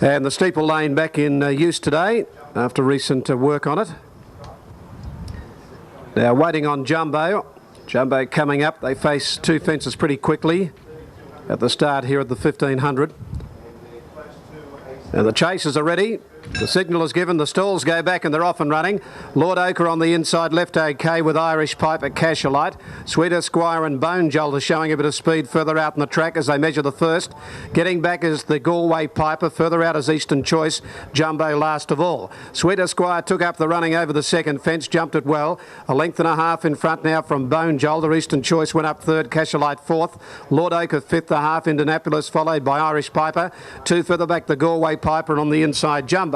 And the steeple lane back in use today after recent work on it. Now waiting on Jumbo. Jumbo coming up. They face two fences pretty quickly at the start here at the 1500. And the chasers are ready. The signal is given, the stalls go back and they're off and running. Lord Ochre on the inside, left OK with Irish Piper, Cashiolite. Sweet Esquire and Bone Jolter showing a bit of speed further out in the track as they measure the first. Getting back is the Galway Piper, further out is Eastern Choice, Jumbo last of all. Sweet Esquire took up the running over the second fence, jumped it well. A length and a half in front now from Bone Jolter. Eastern Choice went up third, Cashiolite fourth. Lord Ochre fifth, a half, Indianapolis followed by Irish Piper. Two further back the Galway Piper, and on the inside Jumbo.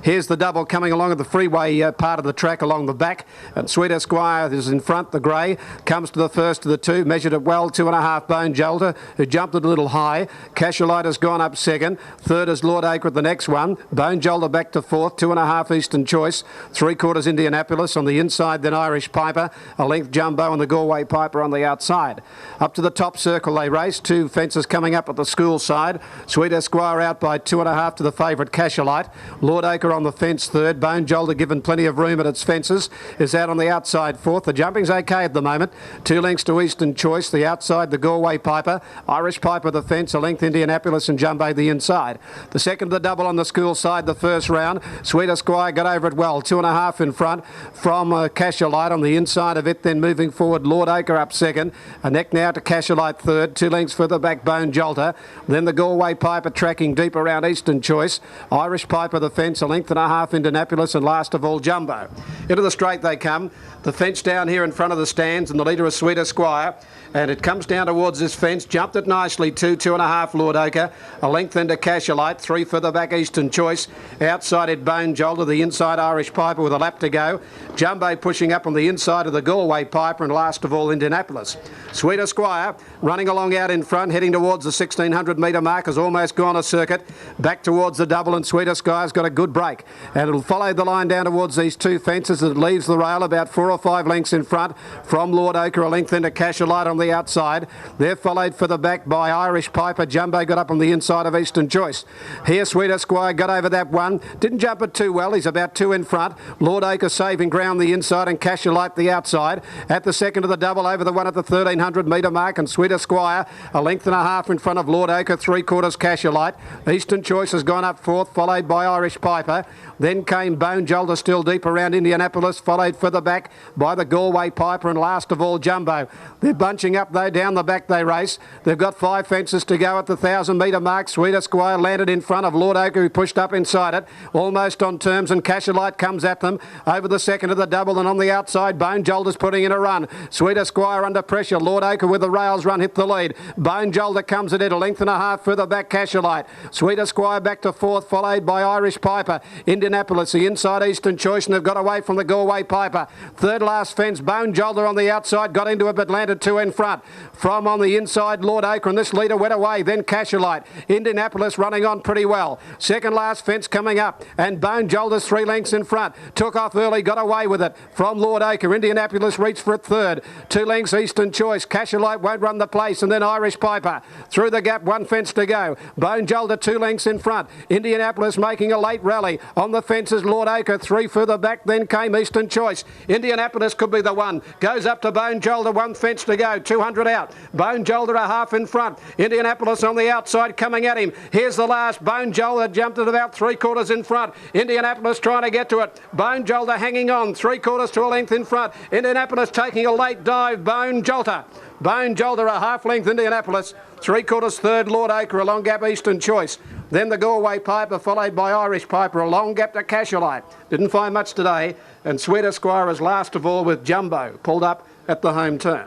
Here's the double coming along at the freeway part of the track along the back, and Sweet Esquire is in front. The grey comes to the first of the two, measured it well, 2.5 Bone Jolter, who jumped it a little high. Cashiolite has gone up second. Third is Lord Ochre at the next one. Bone Jolter back to fourth, 2.5 Eastern Choice, 3/4 Indianapolis on the inside, then Irish Piper, a length Jumbo and the Galway Piper on the outside. Up to the top circle they race, two fences coming up at the school side. Sweet Esquire out by 2.5 to the favourite Cashiolite. Lord Ochre on the fence third. Bone Jolter, given plenty of room at its fences, is out on the outside fourth. The jumping's okay at the moment. 2 lengths to Eastern Choice. The outside, the Galway Piper. Irish Piper the fence. A length Indianapolis and Jumbo the inside. The second of the double on the school side the first round. Sweet Esquire got over it well. 2.5 in front from Cashiolite on the inside of it. Then moving forward, Lord Ochre up second. A neck now to Cashiolite third. 2 lengths further back, Bone Jolter. Then the Galway Piper tracking deep around Eastern Choice. Irish Piper the fence. A length and a half Indianapolis, and last of all Jumbo. Into the straight they come. The fence down here in front of the stands, and the leader is Sweet Esquire. And it comes down towards this fence. Jumped it nicely, 2.5 Lord Ochre. A length into Cashiolite. 3 further back Eastern Choice. Outside it Bone Jolter. The inside Irish Piper with a lap to go. Jumbo pushing up on the inside of the Galway Piper, and last of all Indianapolis. Sweet Esquire running along out in front, heading towards the 1600 metre mark, has almost gone a circuit. Back towards the double, and Sweet Esquire's got a good break. And it'll follow the line down towards these two fences as it leaves the rail about 4 or 5 lengths in front from Lord Ochre, a length into Cashiolite on the outside. They're followed for the back by Irish Piper. Jumbo got up on the inside of Eastern Choice. Here Sweet Esquire got over that one. Didn't jump it too well. He's about 2 in front. Lord Ochre saving ground the inside and Cashiolite the outside. At the second of the double over the one at the 1300 metre mark, and Sweet Esquire a length and a half in front of Lord Ochre, 3/4 Cashiolite. Eastern Choice has gone up fourth, followed by Irish Piper. Then came Bone Jolter still deep around Indianapolis, followed further back by the Galway Piper, and last of all Jumbo. They're bunching up though, down the back they race. They've got 5 fences to go at the 1000 metre mark. Sweet Esquire landed in front of Lord Ochre, who pushed up inside it, almost on terms, and Cashiolite comes at them over the second of the double, and on the outside Bone Jolter's putting in a run. Sweet Esquire under pressure. Lord Ochre with the rails run hit the lead. Bone Jolter comes at it, a length and a half further back Cashiolite. Sweet Esquire back to fourth, followed by Irish Piper. Indianapolis, the inside Eastern Choice, and they've got away from the Galway Piper. Third last fence, Bone Jolter on the outside, got into it but landed 2 in front. From on the inside, Lord Ochre, and this leader went away. Then Cashiolite. Indianapolis running on pretty well. Second last fence coming up, and Bone Jolter's 3 lengths in front. Took off early, got away with it. From Lord Ochre, Indianapolis reached for it third. 2 lengths Eastern Choice. Cashiolite won't run the place, and then Irish Piper. Through the gap, 1 fence to go. Bone Jolter 2 lengths in front. Indianapolis making a late rally. On the fences, Lord Ochre, 3 further back, then came Eastern Choice. Indianapolis could be the one. Goes up to Bone Jolter, 1 fence to go, 200 out. Bone Jolter a half in front. Indianapolis on the outside coming at him. Here's the last. Bone Jolter jumped at about 3/4 in front. Indianapolis trying to get to it. Bone Jolter hanging on, 3/4 to a length in front. Indianapolis taking a late dive. Bone Jolter. Bone Jolter a half length Indianapolis. 3/4 third Lord Ochre, a long gap Eastern Choice. Then the Galway Piper, followed by Irish Piper, a long gap to Cashiolite. Didn't find much today. And Sweet Esquire is last of all with Jumbo, pulled up at the home turn.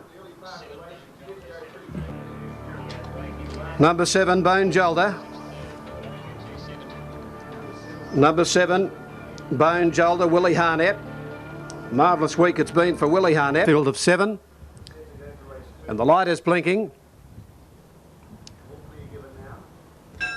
Number 7, Bone Jolter. Number 7, Bone Jolter, Willie Harnett. Marvellous week it's been for Willie Harnett. Field of 7. And the light is blinking.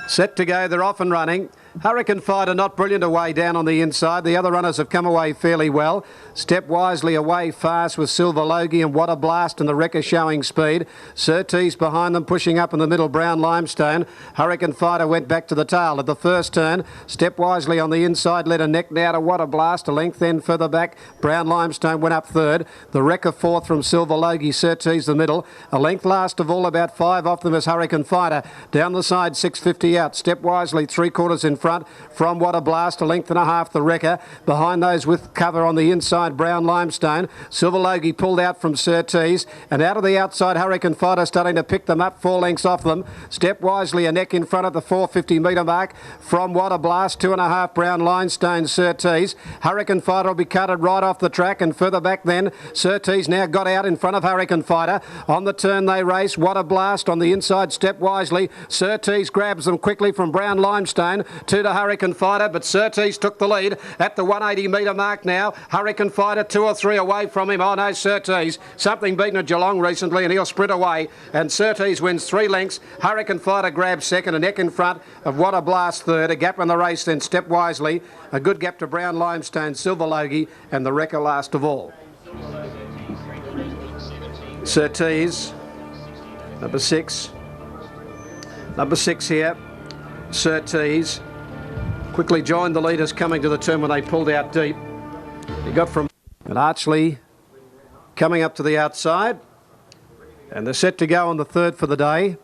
Set to go, they're off and running. Hurricane Fighter not brilliant away down on the inside. The other runners have come away fairly well. Step Wisely away fast with Silver Logie and What a Blast, and the Wrecker showing speed. Surtees behind them pushing up in the middle, Brown Limestone. Hurricane Fighter went back to the tail at the first turn. Step Wisely on the inside led a neck now to What a Blast. A length then further back. Brown Limestone went up third. The Wrecker fourth from Silver Logie. Surtees the middle. A length last of all, about 5 off them as Hurricane Fighter. Down the side, 6.50 out. Step Wisely 3/4 in front from What a Blast. A length and a half the Wrecker. Behind those with cover on the inside, Brown Limestone. Silver Logie pulled out from Surtees, and out of the outside, Hurricane Fighter starting to pick them up 4 lengths off them. Step Wisely a neck in front at the 450 metre mark from What a Blast. 2.5 Brown Limestone, Surtees. Hurricane Fighter will be cutted right off the track, and further back then Surtees now got out in front of Hurricane Fighter. On the turn they race. What a Blast on the inside, Step Wisely. Surtees grabs them quickly from Brown Limestone. 2 to Hurricane Fighter, but Surtees took the lead at the 180 metre mark now. Hurricane Fighter 2 or 3 away from him. Oh no, Surtees. Something beaten at Geelong recently, and he'll sprint away. And Surtees wins 3 lengths. Hurricane Fighter grabs second, a neck in front of What a Blast third. A gap in the race then, Step Wisely. A good gap to Brown Limestone, Silver Logie, and the Wrecker last of all. Surtees, number 6. Number 6 here, Surtees. Quickly joined the leaders coming to the turn when they pulled out deep. He got from and Archley coming up to the outside, and they're set to go on the third for the day.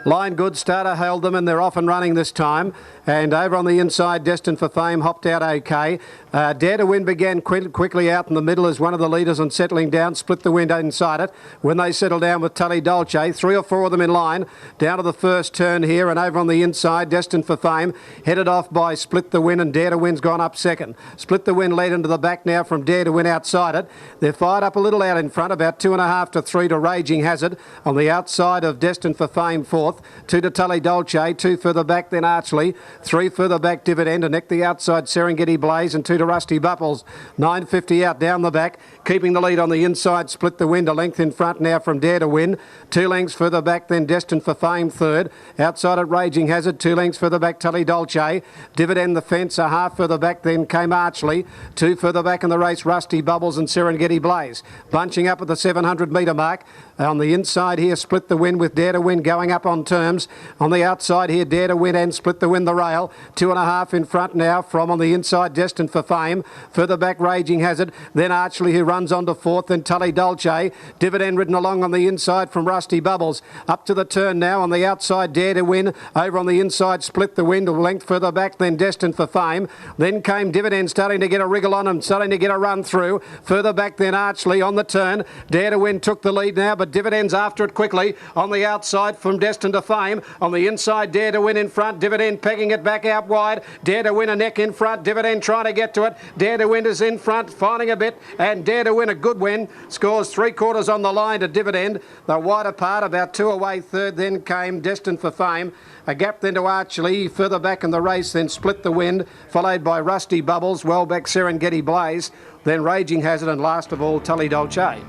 Line Good starter held them, and they're off and running this time. And over on the inside, Destined for Fame hopped out okay. Dare to Win began quickly out in the middle as one of the leaders, and settling down, Split the Wind inside it. When they settle down with Tully Dolce, 3 or 4 of them in line, down to the first turn here, and over on the inside, Destined for Fame, headed off by Split the Win, and Dare to Win's gone up second. Split the Win led into the back now from Dare to Win outside it. They're fired up a little out in front, about 2.5 to 3 to Raging Hazard. On the outside of Destined for Fame, fourth. 2 to Tully Dolce, 2 further back then Archley, 3 further back Dividend, a neck the outside Serengeti Blaze, and 2 to Rusty Bupples. 9.50 out down the back, keeping the lead on the inside, Split the Wind, a length in front now from Dare to Win. 2 lengths further back then Destined for Fame third. Outside at Raging Hazard, 2 lengths further back Tully Dolce. Dividend the fence, a half further back then came Archley. 2 further back in the race, Rusty Bubbles and Serengeti Blaze. Bunching up at the 700 metre mark. On the inside here, Split the Win with Dare to Win going up on terms. On the outside here, Dare to Win and Split the Win the rail. 2.5 in front now from on the inside, Destined for Fame. Further back, Raging Hazard. Then Archley, who runs on to fourth. Then Tully Dolce. Dividend ridden along on the inside from Rusty Bubbles. Up to the turn now on the outside, Dare to Win. Over on the inside, Split the Win. A length further back, then Destined for Fame. Then came Dividend starting to get a wriggle on him, starting to get a run through. Further back then Archley on the turn. Dare to Win took the lead now, but Dividend's after it quickly. On the outside from Destined to Fame. On the inside, Dare to Win in front. Dividend pegging it back out wide. Dare to Win a neck in front. Dividend trying to get to it. Dare to Win is in front, finding a bit, and Dare to Win a good win. Scores 3/4 on the line to Dividend. The wider part, about 2 away third. Then came Destined for Fame. A gap then to Archley. Further back in the race, then Split the Wind, followed by Rusty Bubbles, well back Serengeti Blaze, then Raging Hazard, and last of all Tully Dolce.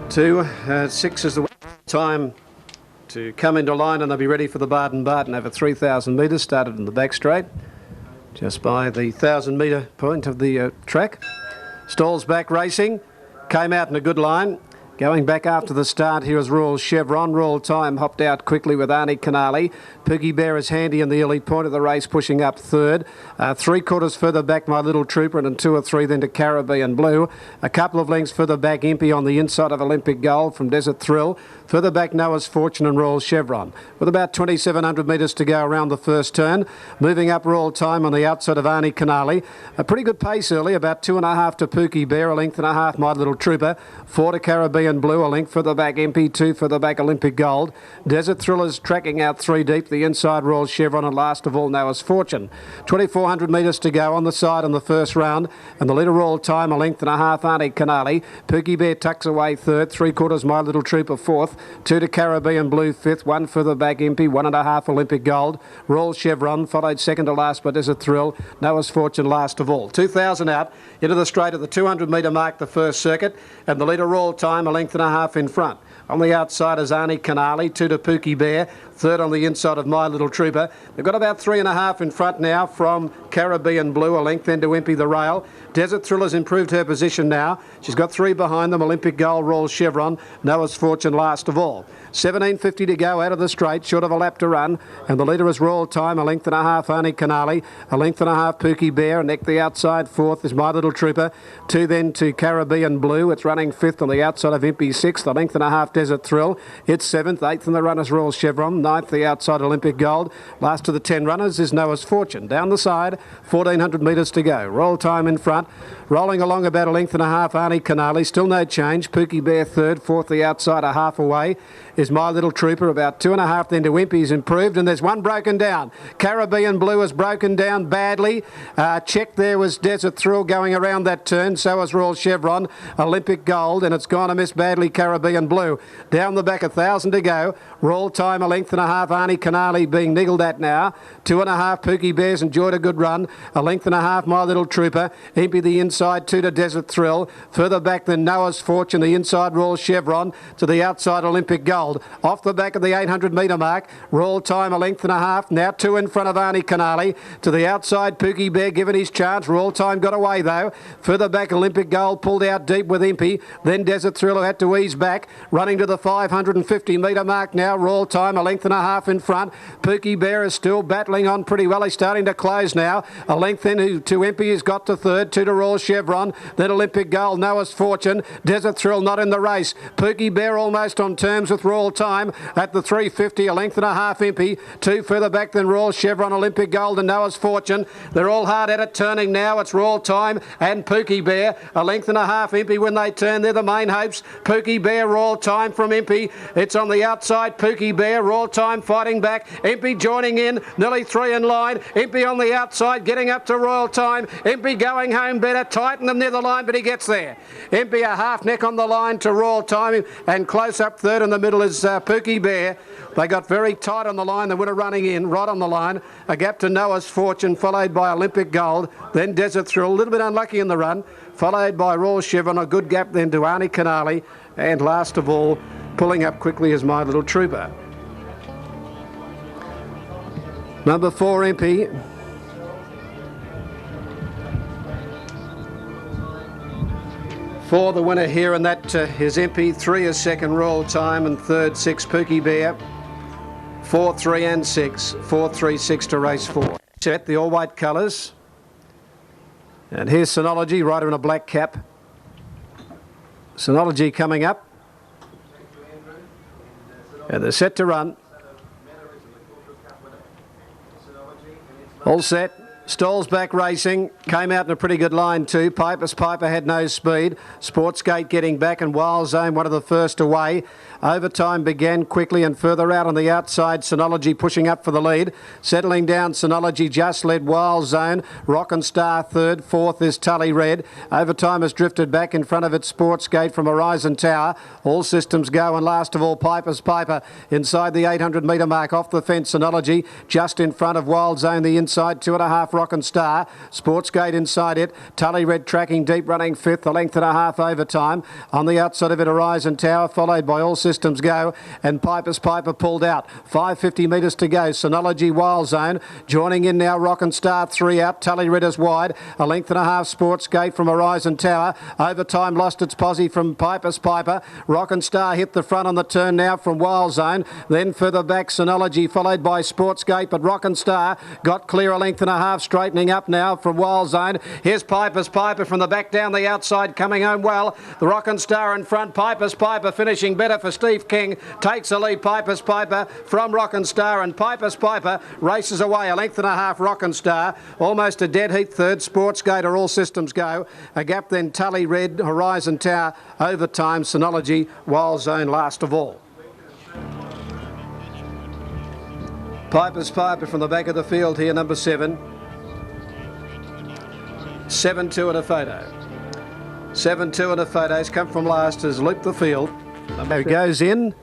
2:06 is the time to come into line, and they'll be ready for the Barton over 3,000 metres. Started in the back straight, just by the 1,000 metre point of the track. Stalls back racing, came out in a good line. Going back after the start here is Royal Chevron. Royal Time hopped out quickly with Arnie Canali. Pookie Bear is handy in the early point of the race, pushing up third. 3/4 further back, My Little Trooper, and 2 or 3 then to Caribbean Blue. A couple of lengths further back, Impy on the inside of Olympic Gold from Desert Thrill. Further back, Noah's Fortune and Royal Chevron. With about 2,700 metres to go around the first turn. Moving up Royal Time on the outside of Arnie Canali. A pretty good pace early, about 2.5 to Pookie Bear, a length and a half My Little Trooper. 4 to Caribbean Blue, a length further back MP, 2 further back Olympic Gold. Desert Thrillers tracking out 3 deep, the inside Royal Chevron, and last of all Noah's Fortune. 2,400 metres to go on the side in the first round, and the leader Royal Time, a length and a half Arnie Canali. Pookie Bear tucks away third, 3/4 My Little Trooper fourth, 2 to Caribbean Blue fifth, 1 further back MP, 1.5 Olympic Gold. Royal Chevron followed second to last by Desert Thrill. Noah's Fortune last of all. 2,000 out into the straight at the 200 metre mark, the first circuit, and the leader Royal Time, a length and a half in front. On the outside is Arnie Canali, 2 to Pookie Bear, 3rd on the inside of My Little Trooper. They've got about 3.5 in front now from Caribbean Blue, a length then to Impy the Rail. Desert Thriller's improved her position now. She's got 3 behind them, Olympic Gold, Royal Chevron, Noah's Fortune last of all. 17.50 to go out of the straight, short of a lap to run, and the leader is Royal Time, a length and a half Arnie Canali, a length and a half Pookie Bear, neck the outside 4th is My Little Trooper, 2 then to Caribbean Blue, it's running 5th on the outside of Impy 6th, a length and a half Desert Thrill, it's 7th, 8th in the runners Royal Chevron, 9th the outside Olympic Gold, last of the 10 runners is Noah's Fortune. Down the side, 1,400 metres to go, Royal Time in front, rolling along about a length and a half Arnie Canali, still no change, Pookie Bear 3rd, 4th the outside, a half away is My Little Trooper, about 2.5 then to Impy's improved, and there's one broken down. Caribbean Blue has broken down badly. Check there was Desert Thrill going around that turn, so was Royal Chevron, Olympic Gold, and it's gone to miss badly Caribbean Blue. Down the back, 1,000 to go. Royal Time, a length and a half, Arnie Canali being niggled at now. 2.5 Pookie Bears enjoyed a good run. A length and a half, My Little Trooper. Impy the inside, 2 to Desert Thrill. Further back than Noah's Fortune, the inside Royal Chevron, to the outside Olympic Gold. Off the back of the 800 metre mark, Royal Time a length and a half, now 2 in front of Arnie Canali. To the outside, Pookie Bear given his chance. Royal Time got away though. Further back, Olympic Gold pulled out deep with Impy. Then Desert Thrill, who had to ease back. Running to the 550 metre mark now, Royal Time a length and a half in front. Pookie Bear is still battling on pretty well. He's starting to close now. A length in to Impy has got to 3rd, 2 to Royal Chevron. Then Olympic Gold, Noah's Fortune. Desert Thrill not in the race. Pookie Bear almost on terms with Royal Time at the 350, a length and a half Impy, 2 further back than Royal Chevron, Olympic Gold and Noah's Fortune. They're all hard at it turning now. It's Royal Time and Pookie Bear, a length and a half Impy when they turn. They're the main hopes. Pookie Bear, Royal Time from Impy. It's on the outside, Pookie Bear, Royal Time fighting back. Impy joining in, nearly 3 in line. Impy on the outside, getting up to Royal Time. Impy going home better, tighten them near the line, but he gets there. Impy a half neck on the line to Royal Time, and close up 3rd in the middle is Pookie Bear. They got very tight on the line. The winner running in, right on the line. A gap to Noah's Fortune, followed by Olympic Gold. Then Desert Thrill, a little bit unlucky in the run. Followed by Royal Chevron, a good gap then to Arnie Canali. And last of all, pulling up quickly is My Little Trooper. Number 4, Impy. For the winner here, and that is Impy. 3 is second, Royal Time, and 3rd, 6, Pookie Bear. 4, 3 and 6. 4, 3, 6 to race 4. Set the all-white colours. And here's Synology, rider in a black cap. Synology coming up. And they're set to run. All set. Stalls back racing, came out in a pretty good line too. Piper's Piper had no speed. Sportsgate getting back, and Wild Zone one of the first away. Overtime began quickly, and further out on the outside, Synology pushing up for the lead. Settling down, Synology just led Wild Zone. Rock and Star 3rd, 4th is Tully Red. Overtime has drifted back in front of its Sportsgate from Horizon Tower. All systems go, and last of all, Piper's Piper inside the 800 metre mark, off the fence. Synology just in front of Wild Zone, the inside 2.5 Rock and Star. Sportsgate inside it. Tully Red tracking deep, running 5th, a length and a half overtime. On the outside of it, Horizon Tower, followed by All Systems Go, and Piper's Piper pulled out. 550 metres to go. Synology, Wild Zone. Joining in now, Rock and Star 3 out. Tully Red is wide. A length and a half Sportsgate from Horizon Tower. Overtime lost its posse from Piper's Piper. Rock and Star hit the front on the turn now from Wild Zone. Then further back, Synology, followed by Sportsgate, but Rock and Star got clear, a length and a half, straightening up now from Wild Zone. Here's Piper's Piper from the back down the outside, coming home well. The Rock and Star in front. Piper's Piper finishing better for Steve King. Takes a lead, Piper's Piper from Rock and Star, and Piper's Piper races away, a length and a half, Rock and Star. Almost a dead heat 3rd, Sportsgate, or All Systems Go. A gap then, Tully Red, Horizon Tower, Overtime, Synology, Wild Zone last of all. Piper's Piper from the back of the field here, number 7. 7-2 in a photo. 7-2 in a photo. He's come from last, has looped the field. Number goes in.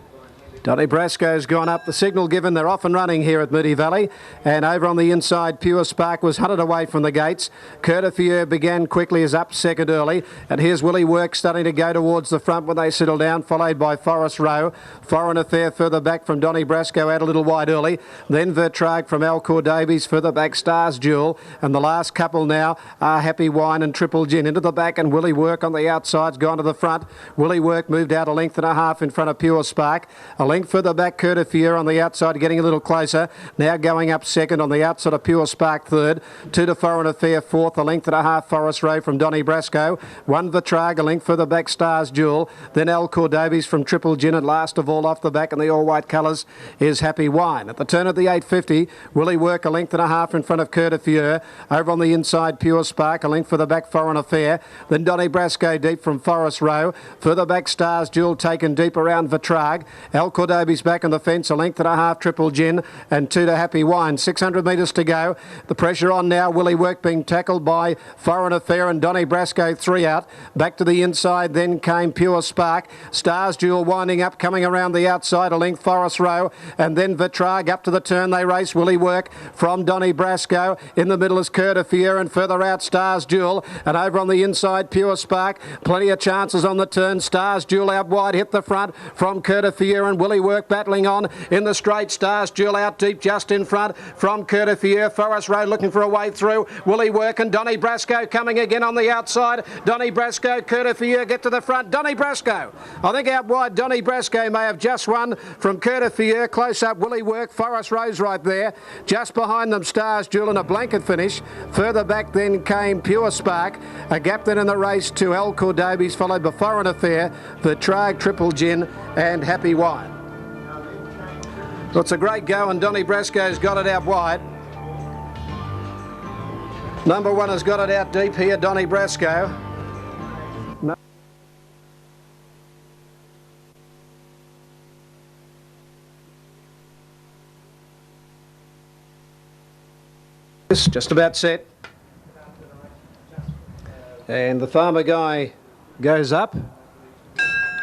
Donny Brasco's gone up. The signal given. They're off and running here at Moonee Valley. And over on the inside, Pure Spark was hunted away from the gates. Courtefieur began quickly, is up second early. And here's Willie Work starting to go towards the front when they settle down, followed by Forest Row. Foreign Affair further back from Donny Brasco out a little wide early. Then Vertrag from Alcor Davies, further back Stars Jewel. And the last couple now are Happy Wine and Triple Gin. Into the back, and Willie Work on the outside's gone to the front. Willie Work moved out a length and a half in front of Pure Spark. A length further back, Courtefieur on the outside, getting a little closer. Now going up second on the outside of Pure Spark third. Two to Foreign Affair fourth. A length and a half, Forest Row from Donny Brasco. One Vertrag, a length further back, Stars Jewel. Then Alcor Davies from Triple Gin, and last of all off the back in the all-white colours is Happy Wine. At the turn of the 850, Willie Work a length and a half in front of Courtefieur. Over on the inside, Pure Spark, a length for the back, Foreign Affair. Then Donny Brasco deep from Forest Row. Further back, Stars Jewel taken deep around Vertrag. Alcor Davies back on the fence, a length and a half, Triple Gin, and two to Happy Wine. 600 metres to go. The pressure on now. Willie Work being tackled by Foreign Affair and Donny Brasco, three out. Back to the inside, then came Pure Spark. Stars Jewel winding up, coming around the outside, a length, Forest Row, and then Vertrag up to the turn. They race. Willie Work from Donny Brasco. In the middle is Courtefieur, and further out Stars Jewel, and over on the inside Pure Spark. Plenty of chances on the turn. Stars Jewel out wide, hit the front from Courtefieur, and Willie Work battling on in the straight. Stars Jewel out deep just in front from Courtefieur. Forest Road looking for a way through. Willie Work and Donny Brasco coming again on the outside. Donny Brasco, Courtefieur get to the front. Donny Brasco, I think out wide Donny Brasco may have just won from Courtefieur. Close up Willie Work, Forest Rose right there. Just behind them Stars Jewel in a blanket finish. Further back then came Pure Spark. A gap then in the race to Alcor Davies, followed by Foreign Affair, Vertrag, Triple Gin and Happy Wine. Well, it's a great go, and Donny Brasco's got it out wide. Number one has got it out deep here, Donny Brasco. No. Just about set. And the Farmer Guy goes up.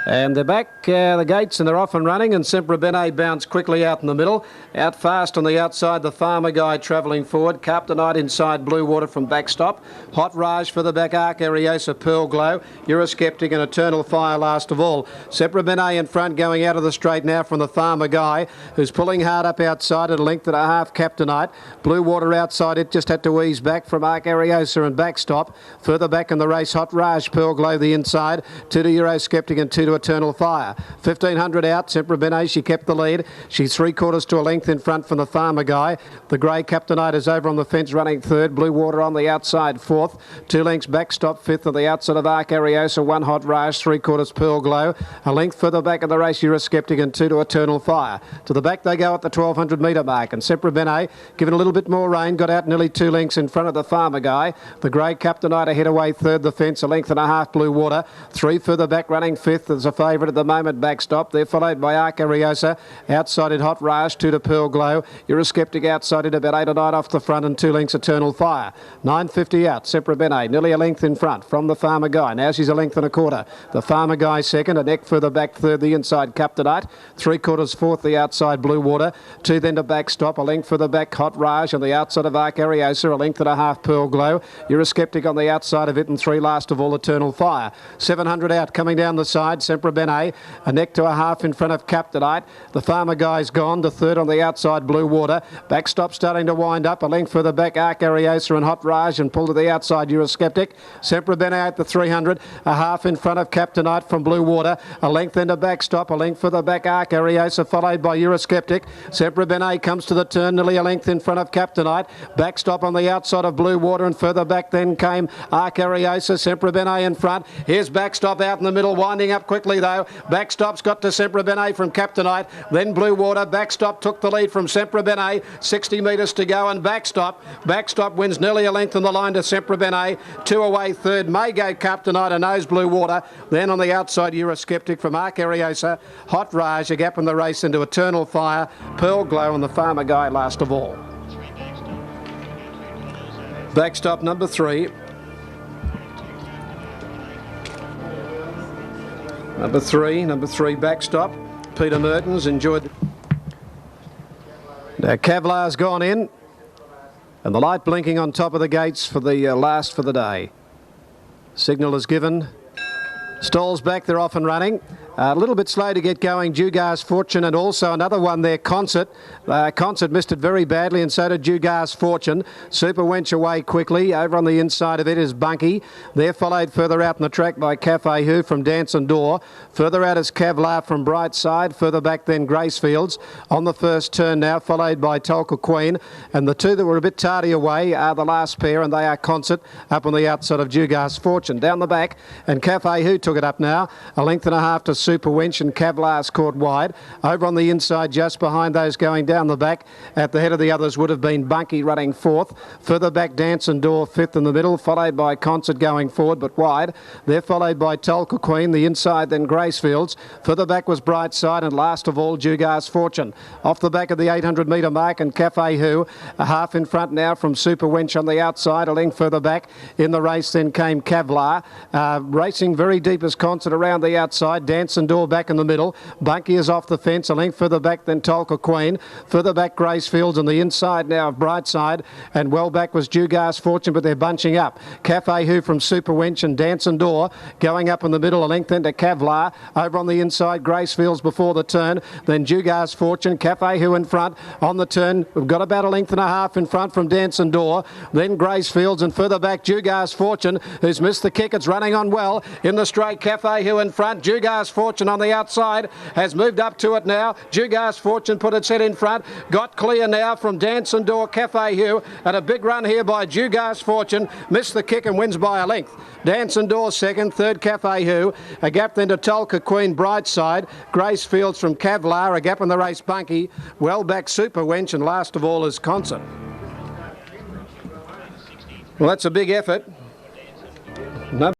And they're back, the gates, and they're off and running, and Sempre Bene bounced quickly out in the middle. Out fast on the outside, the Farmer Guy travelling forward. Captainite inside, Blue Water from backstop. Hot Raj for the back, Arc Ariosa, Pearl Glow. Eurosceptic and Eternal Fire last of all. Sempre Bene in front, going out of the straight now from the Farmer Guy, who's pulling hard up outside at a length and a half, Captainite. Blue Water outside, it just had to ease back from Arc Ariosa and backstop. Further back in the race, Hot Raj, Pearl Glow the inside. Two to Eurosceptic and two to Eternal Fire. 1500 out, Sempre Bene, she kept the lead. She's 3/4 to a length in front from the Farmer Guy. The grey Captainite is over on the fence running third. Blue Water on the outside fourth. 2 lengths backstop fifth on the outside of Arc Ariosa. 1 Hot Raj, 3/4 Pearl Glow. A length further back in the race, Eurosceptic and 2 to Eternal Fire. To the back they go at the 1200 metre mark, and Sempre Bene, given a little bit more rain, got out nearly 2 lengths in front of the Farmer Guy. The grey Captainite ahead away third, the fence, a length and a half, Blue Water. 3 further back running fifth as a favourite at the moment, backstop. They're followed by Arc Ariosa. Outside in Hot Raj, 2 to Pearl Glow. Eurosceptic outside it about 8 or 9 off the front, and 2 lengths Eternal Fire. 950 out, Sempre Bene, nearly a length in front from the Farmer Guy. Now she's a length and a quarter. The Farmer Guy second, a neck further back third, the inside Captainite. 3/4 fourth, the outside Blue Water. 2 then to backstop, a length further back Hot Raj on the outside of Arc Ariosa, a length and a half, Pearl Glow. Eurosceptic on the outside of it, and 3 last of all, Eternal Fire. 700 out, coming down the side, Sempre Bene. A neck to a half in front of Captainite. The Farmer Guy's gone. The third on the outside, Blue Water. Backstop starting to wind up. A length further back, Arc Ariosa and Hot Raj, and pull to the outside, Eurosceptic. Sempre Bene at the 300. A half in front of Captainite from Blue Water. A length then to backstop. A length further back, Arc Ariosa, followed by Eurosceptic. Sempre Bene comes to the turn, nearly a length in front of Captainite. Backstop on the outside of Blue Water, and further back then came Arc Ariosa. Sempre Bene in front. Here's backstop out in the middle, winding up quickly though. Backstop's got to Sempre Bene from Captainite. Then Blue Water. Backstop took the lead from Sempre Bene. 60 metres to go, and backstop. Backstop wins nearly a length on the line to Sempre Bene. 2 away third. May go Captainite and nose Blue Water. Then on the outside, Eurosceptic from Arc Ariosa. Hot Raj, a gap in the race into Eternal Fire. Pearl Glow and the Farmer Guy last of all. Backstop number 3. Number three backstop. Peter Mertens enjoyed. Now Kevlar's gone in, and the light blinking on top of the gates for the last for the day. Signal is given. Stalls back, they're off and running. A little bit slow to get going, Dugar's Fortune, and also another one there, Concert. Concert missed it very badly, and so did Dugar's Fortune. Super Wench away quickly. Over on the inside of it is Bunky. They're followed further out in the track by Cafe Who from Dance and Door. Further out is Kevlar from Brightside. Further back then Gracefields on the first turn now, followed by Tolka Queen. And the two that were a bit tardy away are the last pair, and they are Concert up on the outside of Dugar's Fortune. Down the back, and Cafe Who took it up now. A length and a half to Super Wench, and Kevlar's caught wide. Over on the inside, just behind those going down the back, at the head of the others would have been Bunky running fourth. Further back, Dance and Door fifth in the middle, followed by Concert going forward but wide. They're followed by Tolka Queen, the inside, then Gracefields. Further back was Brightside, and last of all, Dugar's Fortune. Off the back of the 800 metre mark, and Cafe Who, a half in front now from Super Wench on the outside. A length further back in the race then came Kevlar. Racing very deep as Concert around the outside. Dance and Door back in the middle. Bunky is off the fence, a length further back than Tolka Queen. Further back Gracefields on the inside now of Brightside, and well back was Dugar's Fortune, but they're bunching up. Cafe Who from Super Wench and Dance and Door going up in the middle, a length into Kevlar. Over on the inside, Gracefields before the turn, then Dugar's Fortune. Cafe Who in front on the turn. We've got about a length and a half in front from Dance and Door, then Gracefields, and further back Dugar's Fortune, who's missed the kick. It's running on well in the straight. Cafe Who in front. Dugar's Fortune on the outside has moved up to it now. Dugar's Fortune put its head in front, got clear now from Dance and Door. Cafe Who, and a big run here by Dugar's Fortune, missed the kick and wins by a length. Dance and Door second, third Cafe Who, a gap then to Tolka Queen, Brightside. Gracefields from Kevlar, a gap in the race Bunky, well back Super Wench, and last of all is Concert. Well, that's a big effort. No